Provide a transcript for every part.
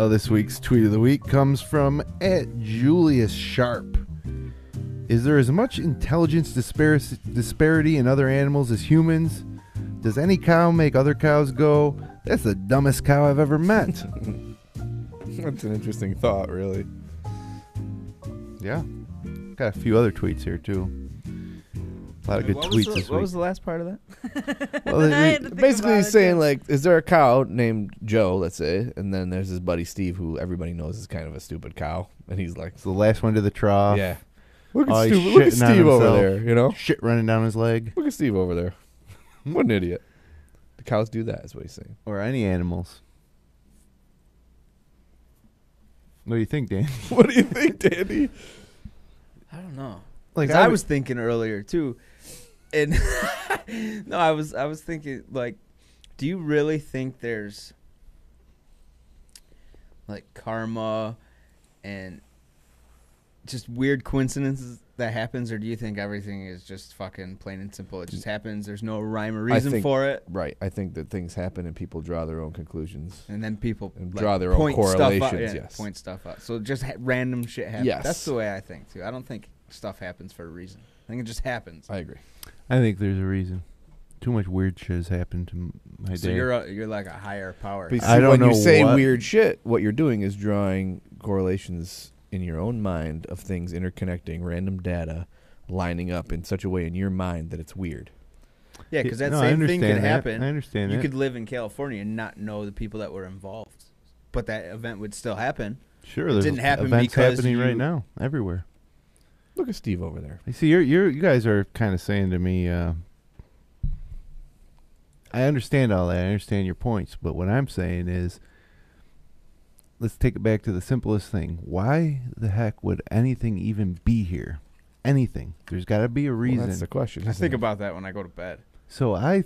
This week's tweet of the week comes from @JuliusSharp. Is there as much intelligence disparity in other animals as humans? Does any cow make other cows go, "That's the dumbest cow I've ever met"? That's an interesting thought, really. Yeah. Got a few other tweets here, too. A lot of good tweets this week. What was the last part of that? Well, basically he's saying, like, is there a cow named Joe, let's say, and then there's his buddy Steve, who everybody knows is kind of a stupid cow, and he's like... It's the last one to the trough. Yeah. Look at Steve over there, you know? Shit running down his leg. Look at Steve over there. What an idiot. The cows do that, is what he's saying. Or any animals. What do you think, Dan? What do you think, Danny? I don't know. Like I was thinking earlier too, and no, I was thinking, like, do you really think there's like karma and just weird coincidences that happens, or do you think everything is just fucking plain and simple? It just happens. There's no rhyme or reason for it. Right. I think that things happen and people draw their own conclusions. And then people draw their own correlations. Yes. Point stuff out. So just random shit happens. Yes. That's the way I think too. I don't think stuff happens for a reason. I think it just happens. I agree. I think there's a reason. Too much weird shit has happened to my day. So you're like a higher power. But see, I don't when know you say what. weird shit, what you're doing is drawing correlations in your own mind of things interconnecting, random data lining up in such a way in your mind that it's weird. Yeah, because that same thing could happen. I understand that. You could live in California and not know the people that were involved, but that event would still happen. Sure, it there's didn't happen events because happening right now everywhere. Look at Steve over there. You see, you guys are kind of saying to me, I understand all that. I understand your points, but what I'm saying is, let's take it back to the simplest thing. Why the heck would anything even be here? Anything. There's got to be a reason. Well, that's the question. I think about that when I go to bed. So How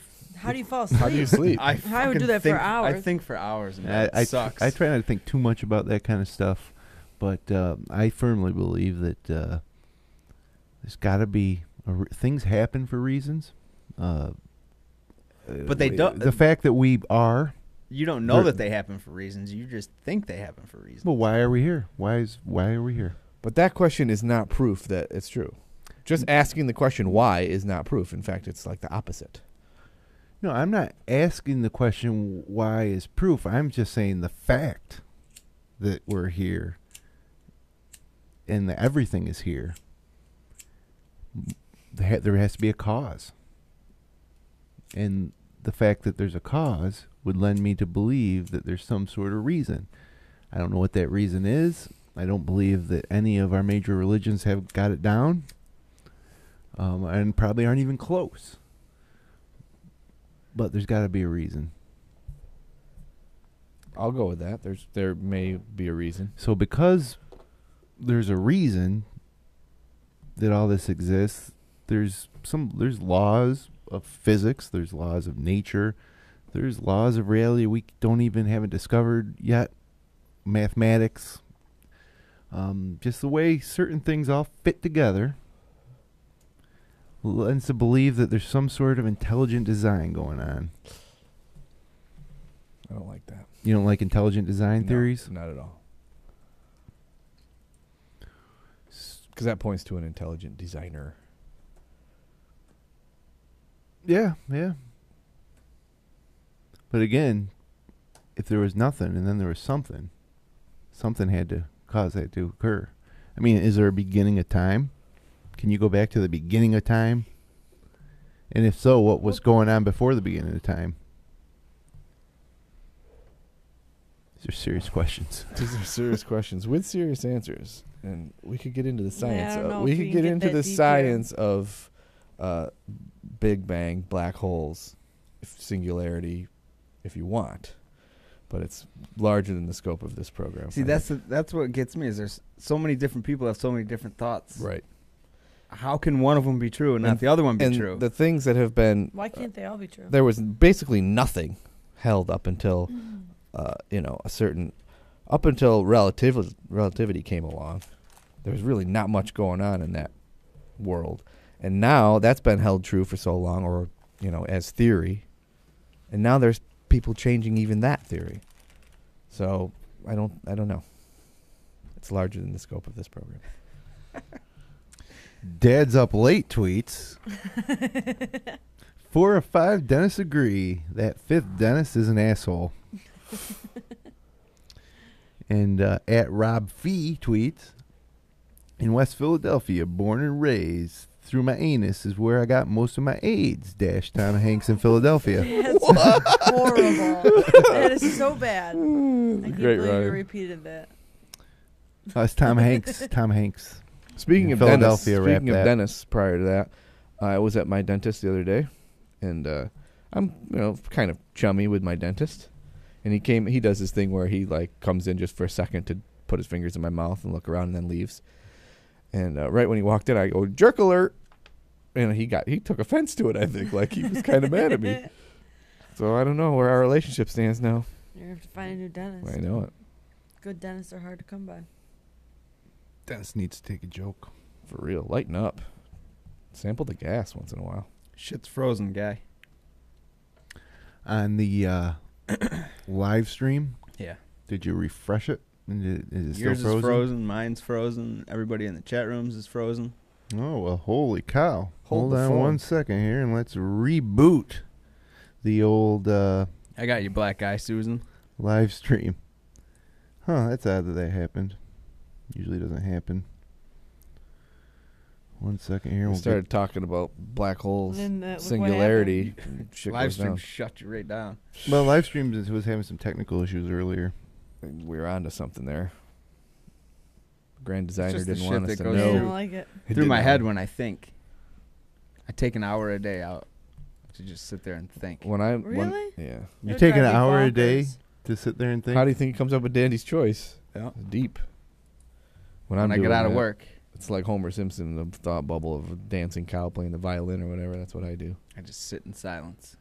do you fall asleep? How do you sleep? I would do that for hours. I think for hours, and it sucks. I try not to think too much about that kind of stuff, but I firmly believe that there's got to be things happen for reasons. But they don't. The fact that we are. You don't know that they happen for reasons. You just think they happen for reasons. Well, why are we here? Why are we here? But that question is not proof that it's true. Just asking the question why is not proof. In fact, it's like the opposite. No, I'm not asking the question why is proof. I'm just saying the fact that we're here and that everything is here. There has to be a cause. And the fact that there's a cause would lend me to believe that there's some sort of reason. I don't know what that reason is. I don't believe that any of our major religions have got it down, and probably aren't even close. But there's got to be a reason. I'll go with that. There may be a reason. So because there's a reason that all this exists, there's laws of physics, there's laws of nature, there's laws of reality we haven't discovered yet, mathematics, just the way certain things all fit together lends to believe that there's some sort of intelligent design going on. I don't like that. You don't like intelligent design theories? Not at all. Because that points to an intelligent designer. Yeah. But again, if there was nothing and then there was something had to cause that to occur. I mean, is there a beginning of time? Can you go back to the beginning of time? And if so, what was going on before the beginning of time? These are serious questions. These are serious questions with serious answers. And we could get into the science. We could get into the science of Big Bang, black holes, singularity, if you want. But it's larger than the scope of this program. See, that's what gets me, is there's so many different people have so many different thoughts. Right. How can one of them be true and not the other one be true? The things that have been... Why can't they all be true? There was basically nothing held up until, up until relativity came along. There was really not much going on in that world. And now that's been held true for so long, or, as theory. And now there's people changing even that theory. So I don't know. It's larger than the scope of this program. Dad's up late tweets. 4 of 5 dentists agree that 5th dentist is an asshole. And at Rob Fee tweets, in West Philadelphia, born and raised, through my anus is where I got most of my AIDS. Tom Hanks in Philadelphia. That's horrible. That is so bad. I can't believe you repeated that. That's Tom Hanks. Tom Hanks. Speaking of dentists, prior to that, I was at my dentist the other day, and I'm kind of chummy with my dentist. And he does this thing where he like comes in just for a second to put his fingers in my mouth and look around and then leaves. And right when he walked in, I go, jerk alert. And he took offense to it, I think. Like, he was kind of mad at me. So I don't know where our relationship stands now. You're going to have to find a new dentist. I know it. Good dentists are hard to come by. Dentist needs to take a joke. For real. Lighten up. Sample the gas once in a while. Shit's frozen, guy. On the live stream? Yeah. Did you refresh it? Is it Yours still frozen? is frozen. Mine's frozen. Everybody in the chat rooms is frozen. Oh, well, holy cow. Hold on phone. 1 second here, and let's reboot the old I got you, black guy, Susan. live stream. Huh, that's odd that happened. Usually doesn't happen. 1 second here. We started talking about black holes, And then, singularity. Shit Live goes stream down. shut you right down. Well, live stream was having some technical issues earlier. We were onto something there. Grand designer just the didn't shit want us that to goes I know. don't like it. Through my head when I think. I take an hour a day out to just sit there and think. When I Really? yeah. You It'd take an drive me hour a day bonkers. to sit there and think? How do you think he comes up with Dandy's choice? Yeah. It's deep. When When I get doing out of that, work, it's like Homer Simpson in the thought bubble of a dancing cow playing the violin or whatever. That's what I do. I just sit in silence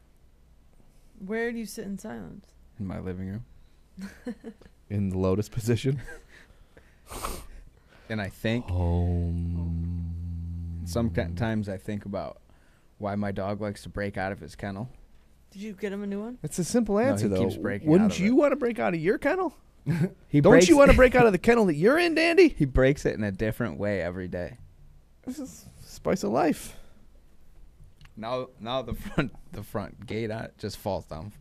Where do you sit in silence? in my living room. In the lotus position. And I think. Sometimes I think about why my dog likes to break out of his kennel. Did you get him a new one? It's a simple No, answer, he though. keeps breaking Wouldn't out of you it. want to break out of your kennel? He Don't breaks you want to break out of the kennel that you're in, Dandy? He breaks it in a different way every day. This is spice of life. Now the front gate on it just falls down.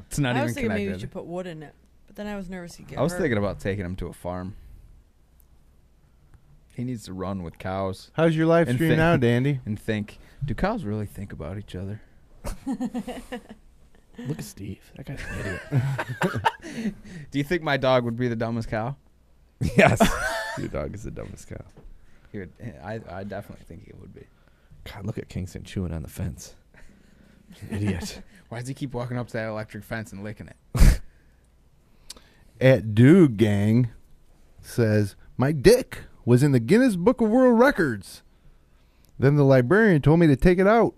It's not I even was thinking maybe you connected. should put wood in it, but then I was nervous he'd get I was hurt. thinking about taking him to a farm. He needs to run with cows How's your live And stream think- now, Dandy? and think, do cows really think about each other? Look at Steve. That guy's an idiot. Do you think my dog would be the dumbest cow? Yes. Your dog is the dumbest cow. He would, I definitely think he would be. God, look at Kingston chewing on the fence. Idiot. Why does he keep walking up to that electric fence and licking it? At Dude Gang says, my dick was in the Guinness Book of World Records. Then the librarian told me to take it out.